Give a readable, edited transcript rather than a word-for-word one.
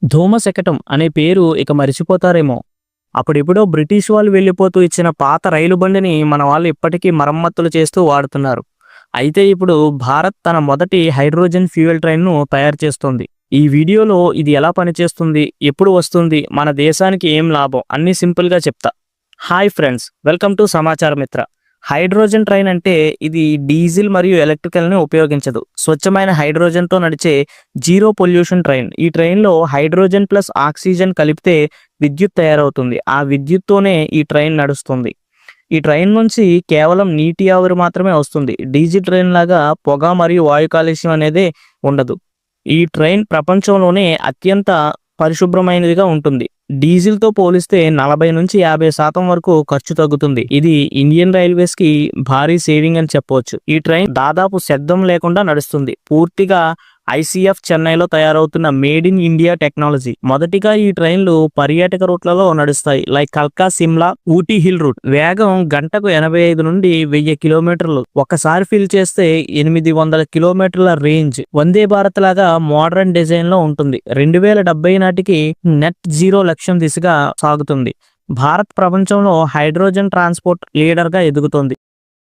ధూమశకటం అనే పేరు ఇక మరిచిపోతారేమో. అప్పుడెప్పుడో బ్రిటిష్ వాళ్ళు వెళ్ళిపోతూ ఇచ్చిన పాత రైలు బండిని మన వాళ్ళు ఇప్పటికీ మరమ్మతులు చేస్తూ వాడుతున్నారు. అయితే ఇప్పుడు భారత్ తన మొదటి హైడ్రోజన్ ఫ్యూయల్ ట్రైన్‌ను తయారు చేస్తోంది. ఈ వీడియోలో ఇది ఎలా పనిచేస్తుంది? ఎప్పుడు వస్తుంది? మన దేశానికి ఏం లాభం? అన్నీ సింపుల్‌గా చెప్తా. Hi friends! వెల్కమ్ టు సమాచార మిత్ర. హైడ్రోజన్ ట్రైన్ అంటే ఇది డీజిల్ మరియు ఎలక్ట్రికల్‌ని ఉపయోగించదు. స్వచ్ఛమైన హైడ్రోజన్‌తో నడిచే జీరో పొల్యూషన్ ట్రైన్. ఈ ట్రైన్‌లో హైడ్రోజన్ ప్లస్ ఆక్సిజన్ కలిపితే విద్యుత్ తయారవుతుంది. ఆ విద్యుత్తోనే ఈ ట్రైన్ నడుస్తుంది. ఈ ట్రైన్ నుంచి కేవలం నీటి ఆవిరి మాత్రమే వస్తుంది. డీజిల్ ట్రైన్ లాగా పొగ మరియు వాయు కాలుష్యం అనేదే ఉండదు. ఈ ట్రైన్ ప్రపంచంలోనే అత్యంత పరిశుభ్రమైనదిగా ఉంటుంది. డీజిల్‌తో పోలిస్తే 40-50% వరకు ఖర్చు తగ్గుతుంది. ఇది ఇండియన్ రైల్వేస్‌కి భారీ సేవింగ్ అని చెప్పవచ్చు. ఈ ట్రైన్ దాదాపు శబ్దం లేకుండా నడుస్తుంది. పూర్తిగా ఐసీఎఫ్ చెన్నైలో తయారవుతున్న మేడ్ ఇన్ ఇండియా టెక్నాలజీ. మొదటిగా ఈ ట్రైన్లు పర్యాటక రూట్లలో నడుస్తాయి. లైక్ కల్కా, సిమ్లా, ఊటీ హిల్ రూట్. వేగం గంటకు 85 నుండి 1000 కిలోమీటర్లు. ఒక్కసారి ఫిల్ చేస్తే 800 కిలోమీటర్ల రేంజ్. వందే భారత్ లాగా మోడర్న్ డిజైన్ లో ఉంటుంది. 2070 నాటికి నెట్ జీరో లక్ష్యం దిశగా సాగుతుంది. భారత్ ప్రపంచంలో హైడ్రోజన్ ట్రాన్స్పోర్ట్ లీడర్ గా ఎదుగుతోంది.